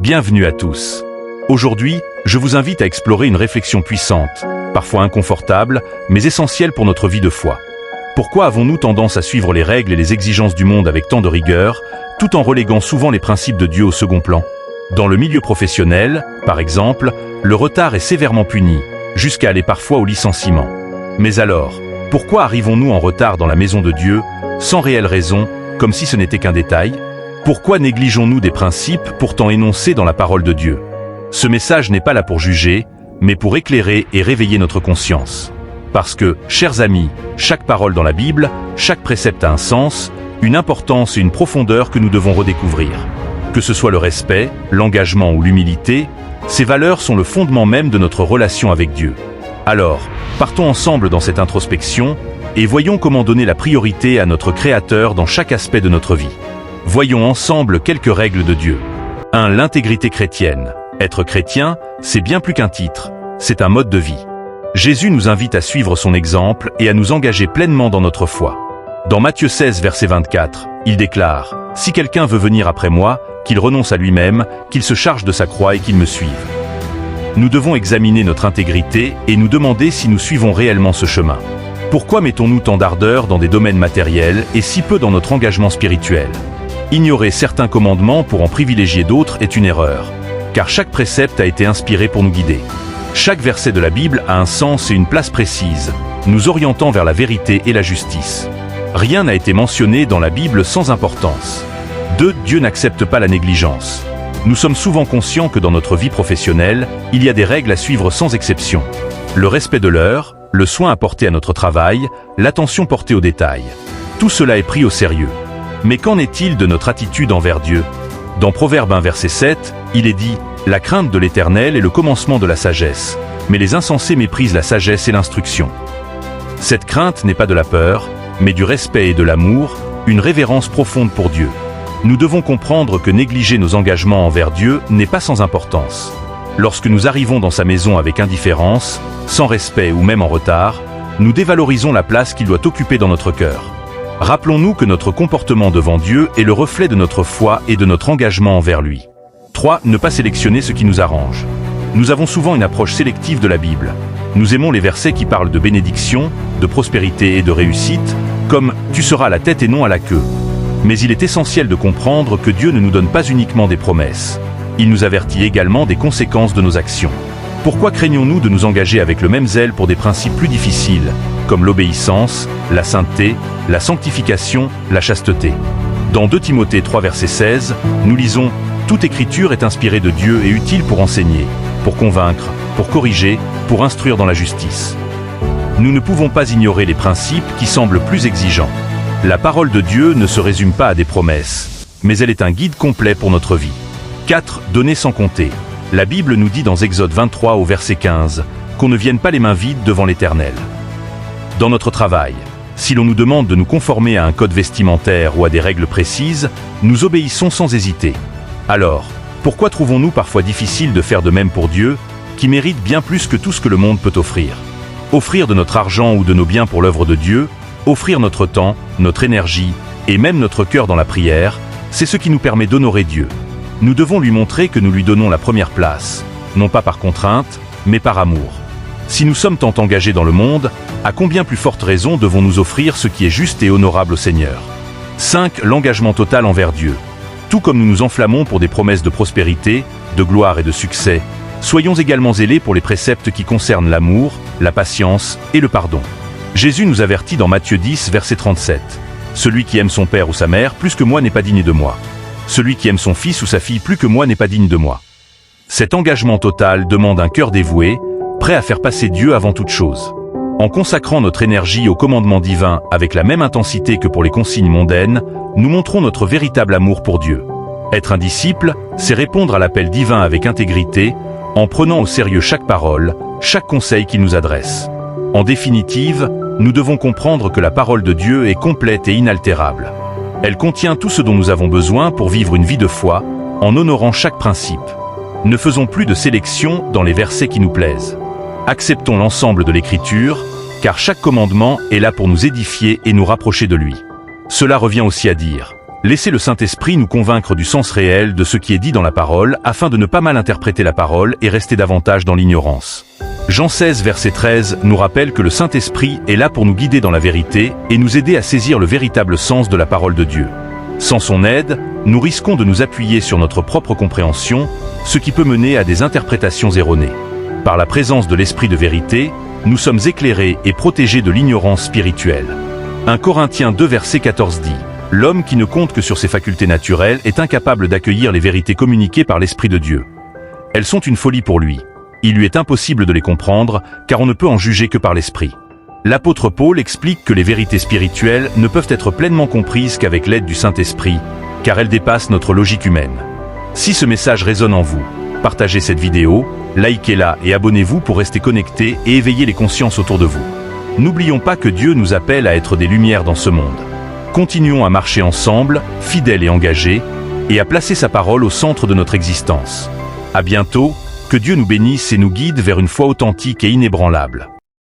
Bienvenue à tous. Aujourd'hui, je vous invite à explorer une réflexion puissante, parfois inconfortable, mais essentielle pour notre vie de foi. Pourquoi avons-nous tendance à suivre les règles et les exigences du monde avec tant de rigueur, tout en reléguant souvent les principes de Dieu au second plan? Dans le milieu professionnel, par exemple, le retard est sévèrement puni, jusqu'à aller parfois au licenciement. Mais alors, pourquoi arrivons-nous en retard dans la maison de Dieu, sans réelle raison, comme si ce n'était qu'un détail? Pourquoi négligeons-nous des principes pourtant énoncés dans la parole de Dieu? Ce message n'est pas là pour juger, mais pour éclairer et réveiller notre conscience. Parce que, chers amis, chaque parole dans la Bible, chaque précepte a un sens, une importance et une profondeur que nous devons redécouvrir. Que ce soit le respect, l'engagement ou l'humilité, ces valeurs sont le fondement même de notre relation avec Dieu. Alors, partons ensemble dans cette introspection et voyons comment donner la priorité à notre Créateur dans chaque aspect de notre vie. Voyons ensemble quelques règles de Dieu. 1. L'intégrité chrétienne. Être chrétien, c'est bien plus qu'un titre, c'est un mode de vie. Jésus nous invite à suivre son exemple et à nous engager pleinement dans notre foi. Dans Matthieu 16, verset 24, il déclare « Si quelqu'un veut venir après moi, qu'il renonce à lui-même, qu'il se charge de sa croix et qu'il me suive. » Nous devons examiner notre intégrité et nous demander si nous suivons réellement ce chemin. Pourquoi mettons-nous tant d'ardeur dans des domaines matériels et si peu dans notre engagement spirituel? Ignorer certains commandements pour en privilégier d'autres est une erreur, car chaque précepte a été inspiré pour nous guider. Chaque verset de la Bible a un sens et une place précise, nous orientant vers la vérité et la justice. Rien n'a été mentionné dans la Bible sans importance. 2. Dieu n'accepte pas la négligence. Nous sommes souvent conscients que dans notre vie professionnelle, il y a des règles à suivre sans exception. Le respect de l'heure, le soin apporté à notre travail, l'attention portée aux détails. Tout cela est pris au sérieux. Mais qu'en est-il de notre attitude envers Dieu? Dans Proverbe 1 verset 7, il est dit « La crainte de l'Éternel est le commencement de la sagesse, mais les insensés méprisent la sagesse et l'instruction. » Cette crainte n'est pas de la peur, mais du respect et de l'amour, une révérence profonde pour Dieu. Nous devons comprendre que négliger nos engagements envers Dieu n'est pas sans importance. Lorsque nous arrivons dans sa maison avec indifférence, sans respect ou même en retard, nous dévalorisons la place qu'il doit occuper dans notre cœur. Rappelons-nous que notre comportement devant Dieu est le reflet de notre foi et de notre engagement envers lui. 3. Ne pas sélectionner ce qui nous arrange. Nous avons souvent une approche sélective de la Bible. Nous aimons les versets qui parlent de bénédiction, de prospérité et de réussite, comme « Tu seras à la tête et non à la queue ». Mais il est essentiel de comprendre que Dieu ne nous donne pas uniquement des promesses. Il nous avertit également des conséquences de nos actions. Pourquoi craignons-nous de nous engager avec le même zèle pour des principes plus difficiles, comme l'obéissance, la sainteté, la sanctification, la chasteté? Dans 2 Timothée 3 verset 16, nous lisons « Toute écriture est inspirée de Dieu et utile pour enseigner, pour convaincre, pour corriger, pour instruire dans la justice. » Nous ne pouvons pas ignorer les principes qui semblent plus exigeants. La parole de Dieu ne se résume pas à des promesses, mais elle est un guide complet pour notre vie. 4. Donner sans compter. La Bible nous dit dans Exode 23 au verset 15 qu'on ne vienne pas les mains vides devant l'Éternel. Dans notre travail, si l'on nous demande de nous conformer à un code vestimentaire ou à des règles précises, nous obéissons sans hésiter. Alors, pourquoi trouvons-nous parfois difficile de faire de même pour Dieu, qui mérite bien plus que tout ce que le monde peut offrir? Offrir de notre argent ou de nos biens pour l'œuvre de Dieu, offrir notre temps, notre énergie et même notre cœur dans la prière, c'est ce qui nous permet d'honorer Dieu. Nous devons lui montrer que nous lui donnons la première place, non pas par contrainte, mais par amour. Si nous sommes tant engagés dans le monde, à combien plus forte raison devons-nous offrir ce qui est juste et honorable au Seigneur? 5. L'engagement total envers Dieu. Tout comme nous nous enflammons pour des promesses de prospérité, de gloire et de succès, soyons également zélés pour les préceptes qui concernent l'amour, la patience et le pardon. Jésus nous avertit dans Matthieu 10, verset 37. « Celui qui aime son père ou sa mère plus que moi n'est pas digne de moi. Celui qui aime son fils ou sa fille plus que moi n'est pas digne de moi. » Cet engagement total demande un cœur dévoué, prêt à faire passer Dieu avant toute chose. En consacrant notre énergie au commandement divin avec la même intensité que pour les consignes mondaines, nous montrons notre véritable amour pour Dieu. Être un disciple, c'est répondre à l'appel divin avec intégrité, en prenant au sérieux chaque parole, chaque conseil qu'il nous adresse. En définitive, nous devons comprendre que la parole de Dieu est complète et inaltérable. Elle contient tout ce dont nous avons besoin pour vivre une vie de foi, en honorant chaque principe. Ne faisons plus de sélection dans les versets qui nous plaisent. Acceptons l'ensemble de l'Écriture, car chaque commandement est là pour nous édifier et nous rapprocher de lui. Cela revient aussi à dire, Laissez le Saint-Esprit nous convaincre du sens réel de ce qui est dit dans la parole, afin de ne pas mal interpréter la parole et rester davantage dans l'ignorance. Jean 16 verset 13 nous rappelle que le Saint-Esprit est là pour nous guider dans la vérité et nous aider à saisir le véritable sens de la parole de Dieu. Sans son aide, nous risquons de nous appuyer sur notre propre compréhension, ce qui peut mener à des interprétations erronées. Par la présence de l'Esprit de vérité, nous sommes éclairés et protégés de l'ignorance spirituelle. 1 Corinthiens 2 verset 14 dit « L'homme qui ne compte que sur ses facultés naturelles est incapable d'accueillir les vérités communiquées par l'Esprit de Dieu. Elles sont une folie pour lui. Il lui est impossible de les comprendre, car on ne peut en juger que par l'Esprit. » L'apôtre Paul explique que les vérités spirituelles ne peuvent être pleinement comprises qu'avec l'aide du Saint-Esprit, car elles dépassent notre logique humaine. Si ce message résonne en vous, partagez cette vidéo, likez-la et abonnez-vous pour rester connectés et éveiller les consciences autour de vous. N'oublions pas que Dieu nous appelle à être des lumières dans ce monde. Continuons à marcher ensemble, fidèles et engagés, et à placer sa parole au centre de notre existence. À bientôt, que Dieu nous bénisse et nous guide vers une foi authentique et inébranlable.